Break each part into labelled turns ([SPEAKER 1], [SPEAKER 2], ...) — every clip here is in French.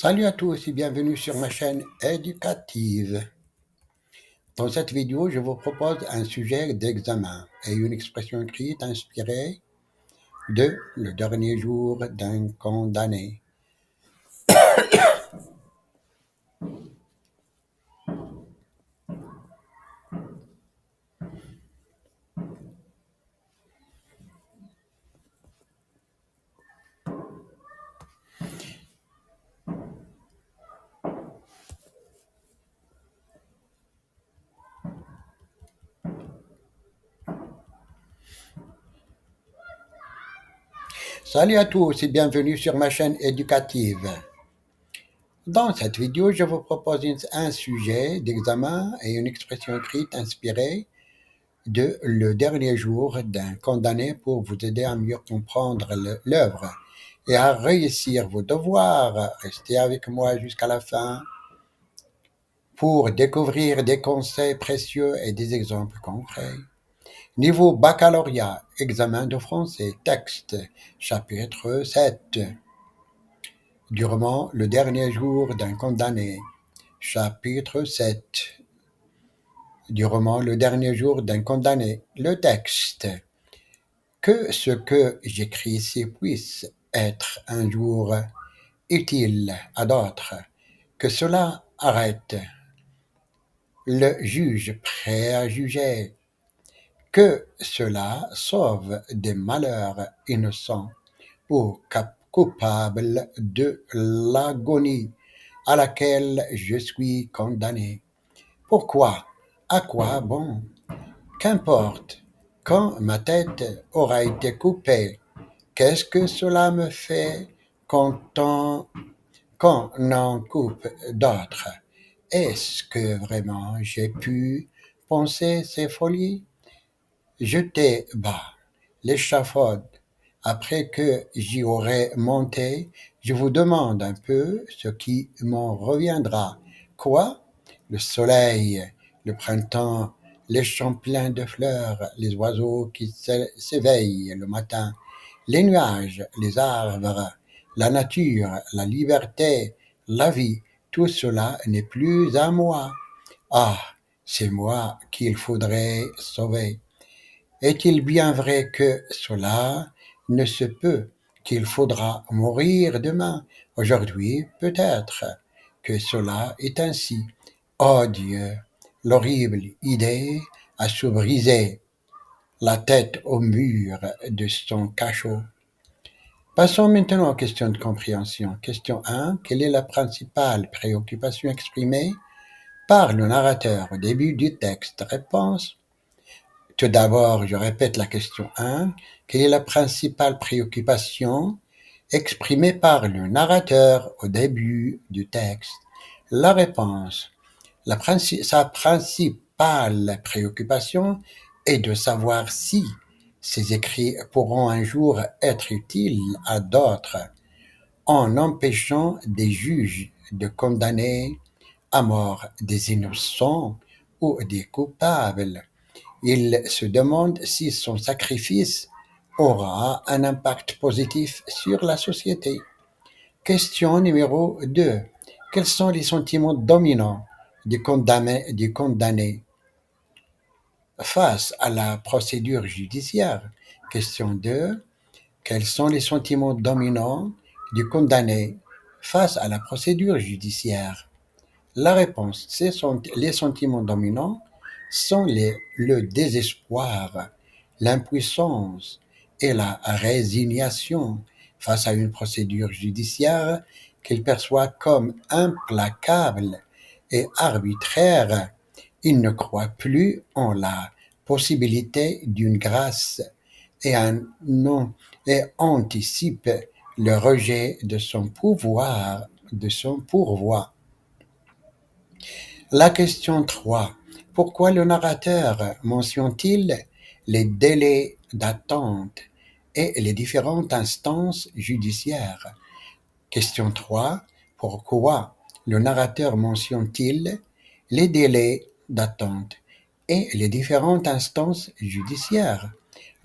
[SPEAKER 1] Salut à tous et bienvenue sur ma chaîne éducative. Dans cette vidéo, je vous propose un sujet d'examen et une expression écrite inspirée de Le dernier jour d'un condamné. Salut à tous et bienvenue sur ma chaîne éducative. Dans cette vidéo, je vous propose un sujet d'examen et une expression écrite inspirée de Le dernier jour d'un condamné pour vous aider à mieux comprendre l'œuvre et à réussir vos devoirs. Restez avec moi jusqu'à la fin pour découvrir des conseils précieux et des exemples concrets. Niveau baccalauréat, examen de français, texte, chapitre 7. Du roman Le dernier jour d'un condamné, chapitre 7. Du roman Le dernier jour d'un condamné, le texte. Que ce que j'écris ici puisse être un jour utile à d'autres, que cela arrête le juge prêt à juger, que cela sauve des malheurs innocents ou coupables de l'agonie à laquelle je suis condamné. Pourquoi? À quoi bon? Qu'importe, quand ma tête aura été coupée, qu'est-ce que cela me fait qu'on en coupe d'autres? Est-ce que vraiment j'ai pu penser ces folies? Jeter bas l'échafaud après que j'y aurai monté, je vous demande un peu ce qui m'en reviendra. Quoi? Le soleil, le printemps, les champs pleins de fleurs, les oiseaux qui s'éveillent le matin, les nuages, les arbres, la nature, la liberté, la vie, tout cela n'est plus à moi. Ah, c'est moi qu'il faudrait sauver. Est-il bien vrai que cela ne se peut, qu'il faudra mourir demain, aujourd'hui peut-être, que cela est ainsi? Oh Dieu, l'horrible idée a se briser la tête au mur de son cachot. Passons maintenant aux questions de compréhension. Question 1. Quelle est la principale préoccupation exprimée par le narrateur au début du texte? Réponse. Tout d'abord, je répète la question 1. Quelle est la principale préoccupation exprimée par le narrateur au début du texte? La réponse. Sa principale préoccupation est de savoir si ces écrits pourront un jour être utiles à d'autres en empêchant des juges de condamner à mort des innocents ou des coupables. Il se demande si son sacrifice aura un impact positif sur la société. Question numéro 2. Quels sont les sentiments dominants du condamné face à la procédure judiciaire? Question 2. Quels sont les sentiments dominants du condamné face à la procédure judiciaire? La réponse, les sentiments dominants sont le désespoir, l'impuissance et la résignation face à une procédure judiciaire qu'il perçoit comme implacable et arbitraire. Il ne croit plus en la possibilité d'une grâce et, et anticipe le rejet de son pouvoir, de son pourvoi. La question 3. Pourquoi le narrateur mentionne-t-il les délais d'attente et les différentes instances judiciaires? Question 3. Pourquoi le narrateur mentionne-t-il les délais d'attente et les différentes instances judiciaires?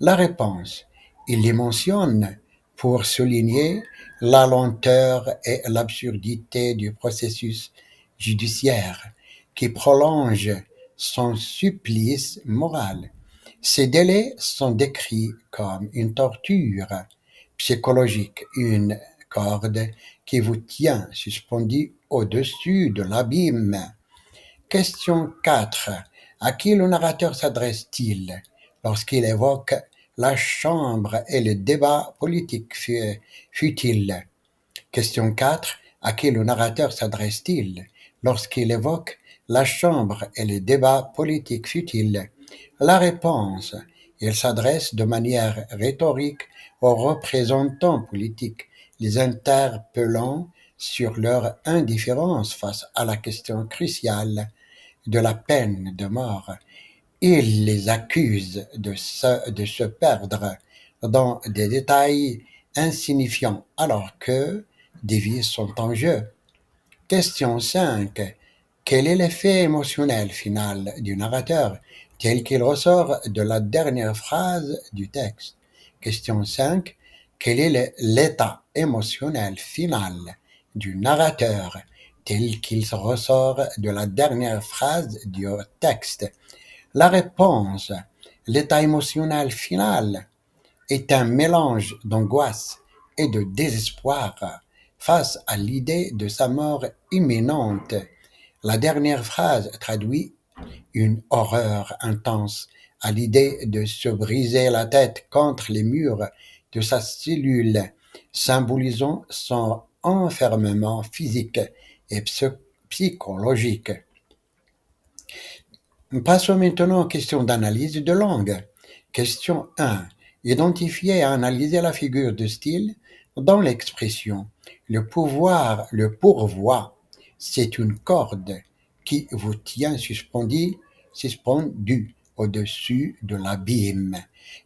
[SPEAKER 1] La réponse. Il les mentionne pour souligner la lenteur et l'absurdité du processus judiciaire qui prolonge son supplice moral. Ces délais sont décrits comme une torture psychologique, une corde qui vous tient suspendu au-dessus de l'abîme. Question 4. À qui le narrateur s'adresse-t-il lorsqu'il évoque la Chambre et le débat politique futile? Question 4. À qui le narrateur s'adresse-t-il lorsqu'il évoque la Chambre et les débats politiques futiles? La réponse. Il s'adresse de manière rhétorique aux représentants politiques, les interpellant sur leur indifférence face à la question cruciale de la peine de mort. Il les accuse de se perdre dans des détails insignifiants alors que des vies sont en jeu. Question 5. Quel est l'effet émotionnel final du narrateur tel qu'il ressort de la dernière phrase du texte? Question 5. Quel est l'état émotionnel final du narrateur tel qu'il ressort de la dernière phrase du texte? La réponse. L'état émotionnel final est un mélange d'angoisse et de désespoir face à l'idée de sa mort imminente. La dernière phrase traduit une horreur intense à l'idée de se briser la tête contre les murs de sa cellule, symbolisant son enfermement physique et psychologique. Passons maintenant aux questions d'analyse de langue. Question 1. Identifier et analyser la figure de style dans l'expression. Le pourvoi, c'est une corde qui vous tient suspendu au-dessus de l'abîme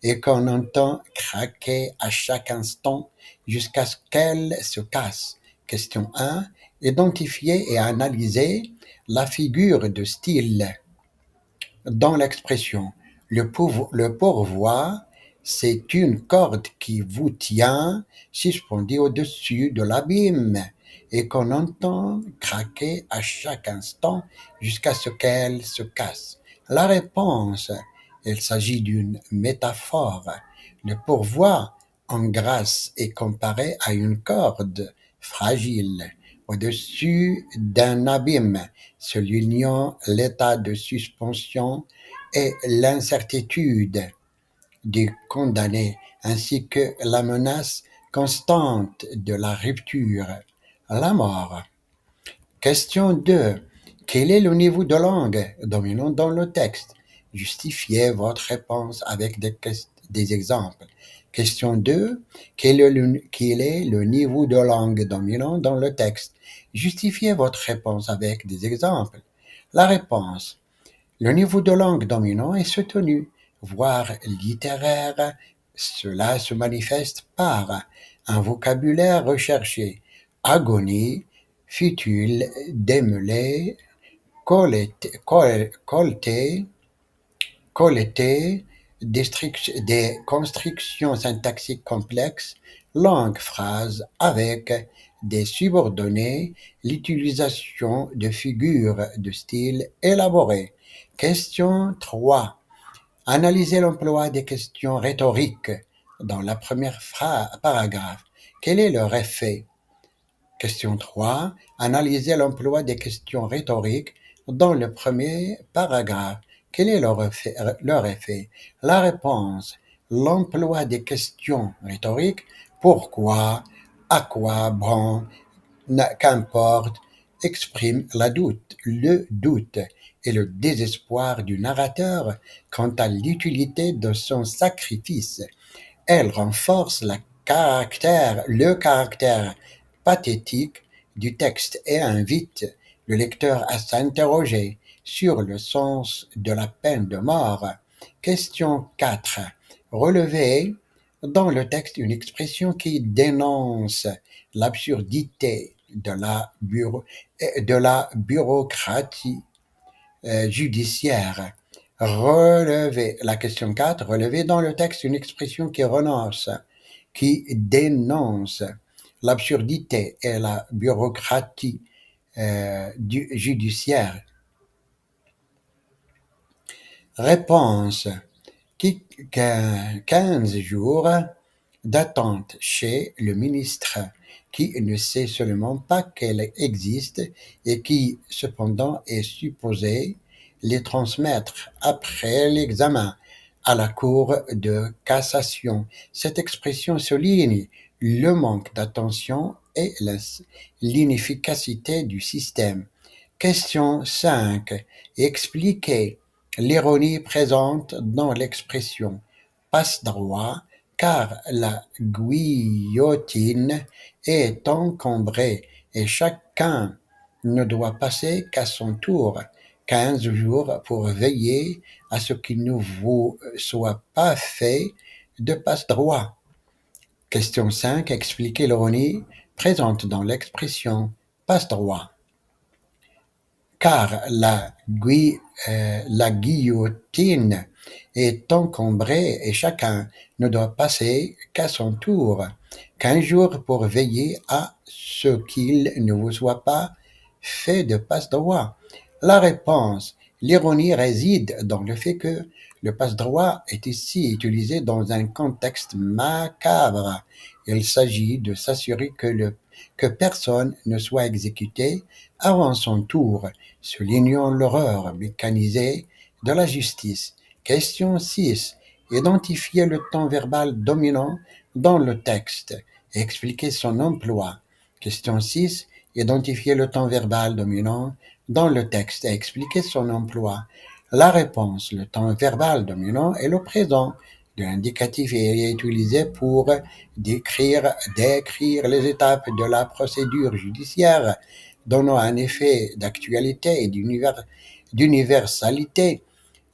[SPEAKER 1] et qu'on entend craquer à chaque instant jusqu'à ce qu'elle se casse. Question 1. Identifier et analyser la figure de style dans l'expression. Le pourvoi, c'est une corde qui vous tient suspendu au-dessus de l'abîme et qu'on entend craquer à chaque instant jusqu'à ce qu'elle se casse. La réponse, il s'agit d'une métaphore. Le pourvoi en grâce est comparé à une corde fragile au-dessus d'un abîme, soulignant l'état de suspension et l'incertitude du condamné, ainsi que la menace constante de la rupture, la mort. Question 2. Quel est le niveau de langue dominant dans le texte? Justifiez votre réponse avec des exemples. Question 2. Quel est le niveau de langue dominant dans le texte? Justifiez votre réponse avec des exemples. La réponse. Le niveau de langue dominant est soutenu, voire littéraire. Cela se manifeste par un vocabulaire recherché, agonie, futile, démêlé, colleté, des constructions syntaxiques complexes, longues phrases avec des subordonnées, l'utilisation de figures de style élaborées. Question 3. Analysez l'emploi des questions rhétoriques dans la première paragraphe. Quel est leur effet? Question 3. Analysez l'emploi des questions rhétoriques dans le premier paragraphe. Quel est leur effet? La réponse. L'emploi des questions rhétoriques, pourquoi, à quoi, bon, qu'importe, exprime le doute et le désespoir du narrateur quant à l'utilité de son sacrifice. Elle renforce le caractère pathétique du texte et invite le lecteur à s'interroger sur le sens de la peine de mort. Question 4. Relevez dans le texte une expression qui dénonce l'absurdité de la bureaucratie judiciaire. La question 4. Relevez dans le texte une expression qui qui dénonce l'absurdité et la bureaucratie du judiciaire. Réponse: 15 jours d'attente chez le ministre, qui ne sait seulement pas qu'elle existe et qui, cependant, est supposé les transmettre après l'examen à la Cour de cassation. Cette expression souligne le manque d'attention et l'inefficacité du système. Question 5. Expliquez l'ironie présente dans l'expression passe-droit, car la guillotine est encombrée et chacun ne doit passer qu'à son tour 15 jours pour veiller à ce qu'il ne vous soit pas fait de passe-droit. Question 5. Expliquez l'ironie présente dans l'expression passe-droit. Car la guillotine est encombrée et chacun ne doit passer qu'à son tour 15 jours pour veiller à ce qu'il ne vous soit pas fait de passe-droit. La réponse: l'ironie réside dans le fait que le passe-droit est ici utilisé dans un contexte macabre. Il s'agit de s'assurer que personne ne soit exécuté avant son tour, soulignant l'horreur mécanisée de la justice. Question 6. Identifier le temps verbal dominant dans le texte et expliquer son emploi. Question 6. Identifier le temps verbal dominant dans le texte et expliquer son emploi. La réponse: le temps verbal dominant est le présent de l'indicatif et est utilisé pour décrire les étapes de la procédure judiciaire, donnant un effet d'actualité et d'universalité.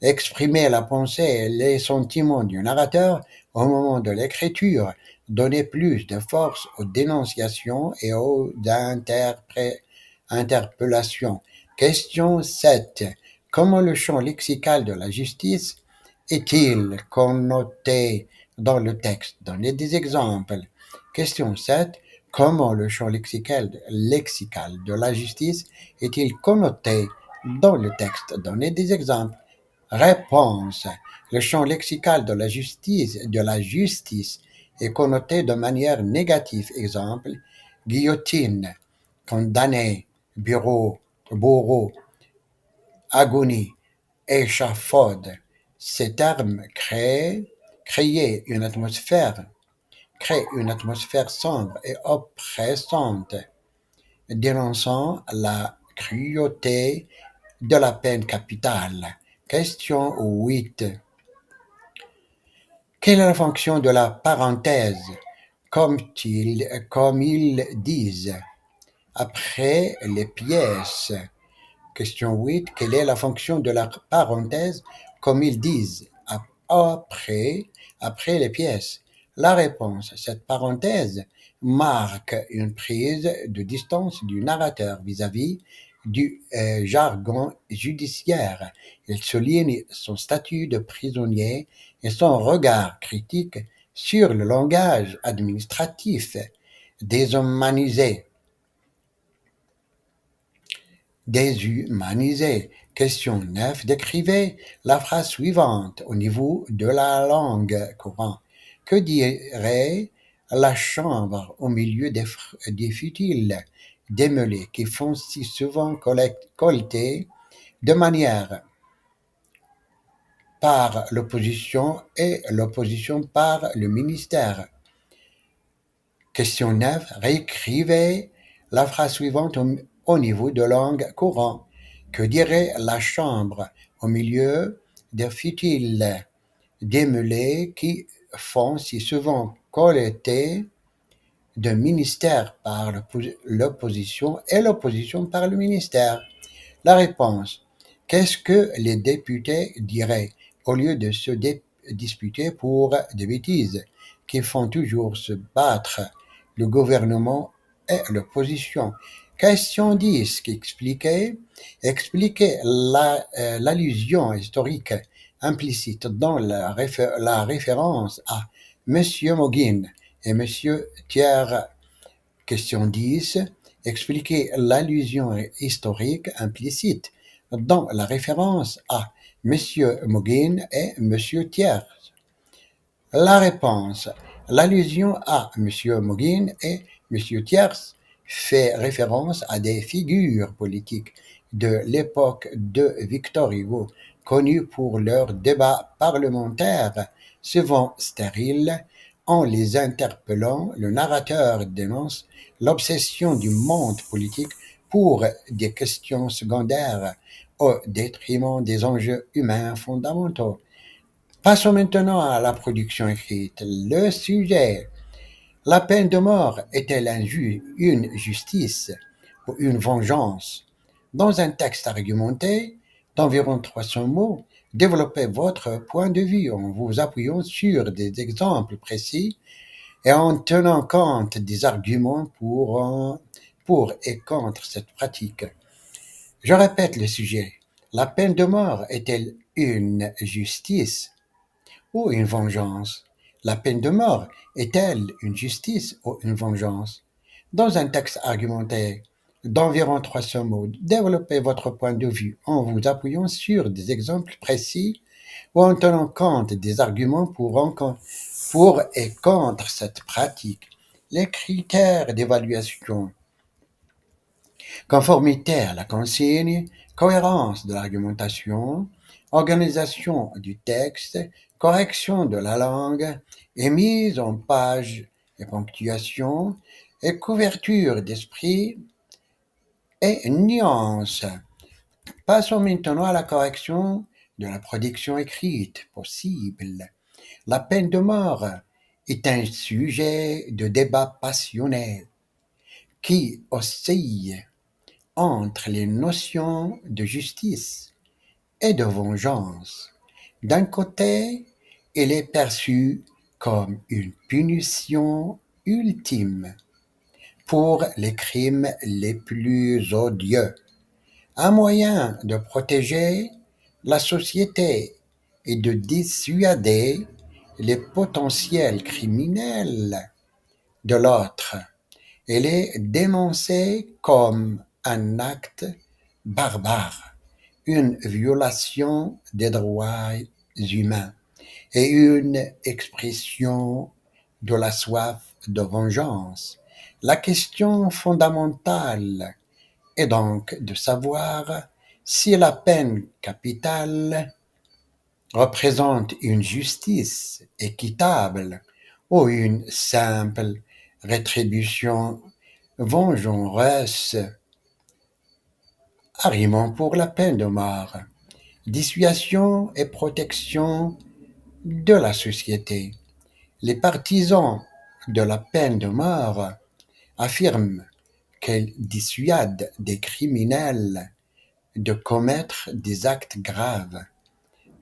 [SPEAKER 1] Exprimer la pensée et les sentiments du narrateur au moment de l'écriture, donner plus de force aux dénonciations et aux interpellations. Question 7. Comment le champ lexical de la justice est-il connoté dans le texte? Donnez des exemples. Question 7. Comment le champ lexical de la justice est-il connoté dans le texte? Donnez des exemples. Réponse. Le champ lexical de la justice est connoté de manière négative. Exemple: guillotine, condamné, bourreau, agonie, échafaud. Ces termes créent une atmosphère sombre et oppressante, dénonçant la cruauté de la peine capitale. Question 8. Quelle est la fonction de la parenthèse, comme ils disent, après les pièces? Question 8. Quelle est la fonction de la parenthèse, comme ils disent, après les pièces? La réponse: cette parenthèse marque une prise de distance du narrateur vis-à-vis du jargon judiciaire. Il souligne son statut de prisonnier et son regard critique sur le langage administratif déshumanisé. Question 9. Décrivez la phrase suivante au niveau de la langue courante. Que dirait la chambre au milieu des futiles démêlés qui font si souvent collecter de manière par l'opposition et l'opposition par le ministère? Question 9. Réécrivez la phrase suivante au niveau de langue courante. Que dirait la chambre au milieu des futiles démêlés qui font si souvent collecter de ministère par l'opposition et l'opposition par le ministère? La réponse: qu'est-ce que les députés diraient au lieu de se disputer pour des bêtises qui font toujours se battre le gouvernement et l'opposition? Question 10. Expliquez l'allusion historique implicite dans la référence à Monsieur Moguin et Monsieur Thiers. Question 10. Expliquer l'allusion historique implicite dans la référence à Monsieur Moguin et Monsieur Thiers. La réponse. L'allusion à Monsieur Moguin et Monsieur Thiers fait référence à des figures politiques de l'époque de Victor Hugo, connues pour leurs débats parlementaires souvent stériles. En les interpellant, le narrateur dénonce l'obsession du monde politique pour des questions secondaires au détriment des enjeux humains fondamentaux. Passons maintenant à la production écrite. Le sujet. La peine de mort est-elle une justice ou une vengeance? Dans un texte argumenté d'environ 300 mots, développez votre point de vue en vous appuyant sur des exemples précis et en tenant compte des arguments pour et contre cette pratique. Je répète le sujet. La peine de mort est-elle une justice ou une vengeance? La peine de mort est-elle une justice ou une vengeance? Dans un texte argumenté d'environ 300 mots, développez votre point de vue en vous appuyant sur des exemples précis ou en tenant compte des arguments pour et contre cette pratique. Les critères d'évaluation. Conformité à la consigne, cohérence de l'argumentation, organisation du texte, correction de la langue, et mise en page et ponctuation, et couverture d'esprit et nuance. Passons maintenant à la correction de la production écrite possible. La peine de mort est un sujet de débat passionnel qui oscille entre les notions de justice et de vengeance. D'un côté, il est perçu comme une punition ultime pour les crimes les plus odieux, un moyen de protéger la société et de dissuader les potentiels criminels de l'autre. Elle est dénoncée comme un acte barbare, une violation des droits humains et une expression de la soif de vengeance. La question fondamentale est donc de savoir si la peine capitale représente une justice équitable ou une simple rétribution vengeresse. Argument pour la peine de mort. Dissuasion et protection de la société. Les partisans de la peine de mort affirment qu'elle dissuade des criminels de commettre des actes graves,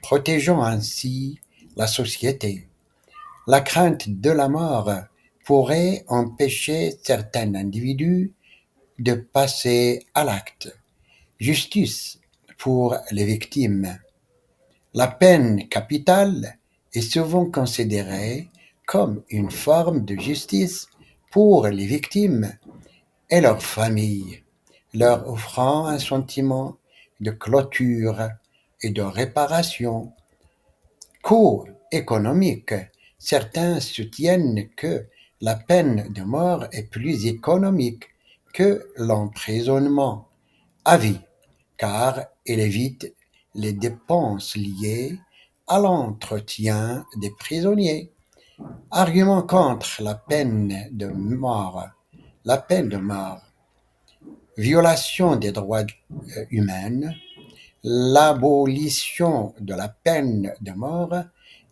[SPEAKER 1] protégeant ainsi la société. La crainte de la mort pourrait empêcher certains individus de passer à l'acte. Justice pour les victimes. La peine capitale est souvent considérée comme une forme de justice pour les victimes et leurs familles, leur offrant un sentiment de clôture et de réparation. Coût économique. Certains soutiennent que la peine de mort est plus économique que l'emprisonnement à vie, car elle évite les dépenses liées à l'entretien des prisonniers. Argument contre la peine de mort. La peine de mort. Violation des droits humains. L'abolition de la peine de mort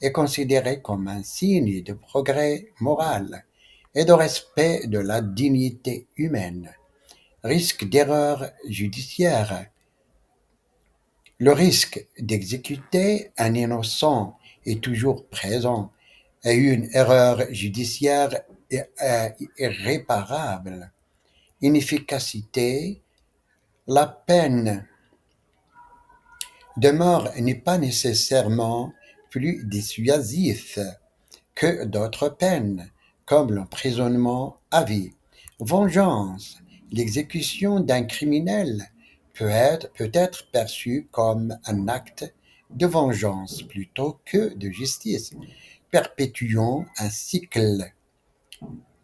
[SPEAKER 1] est considérée comme un signe de progrès moral et de respect de la dignité humaine. Risque d'erreur judiciaire. Le risque d'exécuter un innocent est toujours présent et une erreur judiciaire est irréparable. Inefficacité. La peine de mort n'est pas nécessairement plus dissuasif que d'autres peines, comme l'emprisonnement à vie. Vengeance. L'exécution d'un criminel peut être perçue comme un acte de vengeance plutôt que de justice, perpétuant un cycle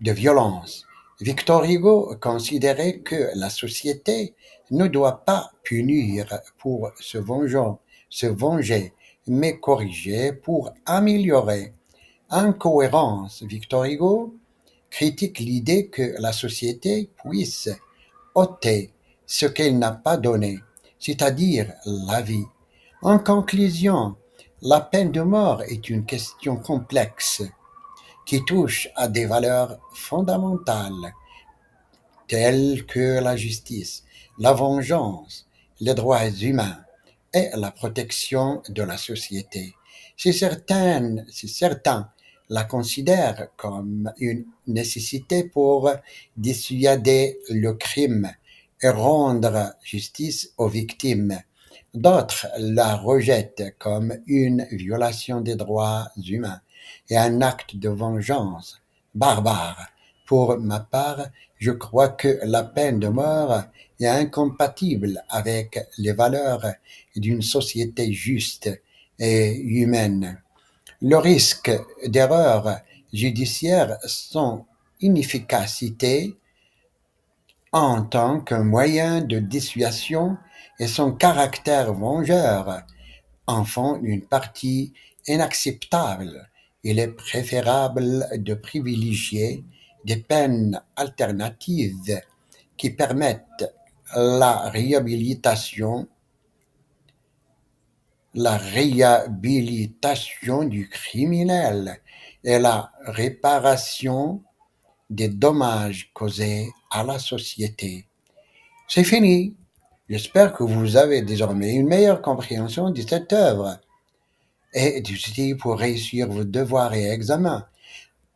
[SPEAKER 1] de violence. Victor Hugo considérait que la société ne doit pas punir pour se venger, mais corriger pour améliorer. Incohérence. Victor Hugo critique l'idée que la société puisse ôter ce qu'elle n'a pas donné, c'est-à-dire la vie. En conclusion, la peine de mort est une question complexe qui touche à des valeurs fondamentales telles que la justice, la vengeance, les droits humains et la protection de la société. Si certains la considèrent comme une nécessité pour dissuader le crime et rendre justice aux victimes, d'autres la rejettent comme une violation des droits humains et un acte de vengeance barbare. Pour ma part, je crois que la peine de mort est incompatible avec les valeurs d'une société juste et humaine. Le risque d'erreur judiciaire, son inefficacité en tant que moyen de dissuasion et son caractère vengeur en font une partie inacceptable. Il est préférable de privilégier des peines alternatives qui permettent la réhabilitation, la réhabilitation du criminel et la réparation des dommages causés à la société. C'est fini. J'espère que vous avez désormais une meilleure compréhension de cette œuvre et des outils pour réussir vos devoirs et examens.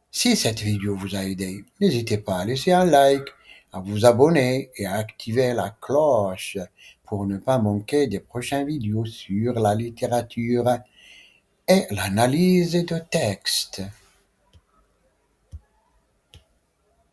[SPEAKER 1] Si cette vidéo vous a aidé, n'hésitez pas à laisser un like, à vous abonner et à activer la cloche pour ne pas manquer des prochaines vidéos sur la littérature et l'analyse de textes.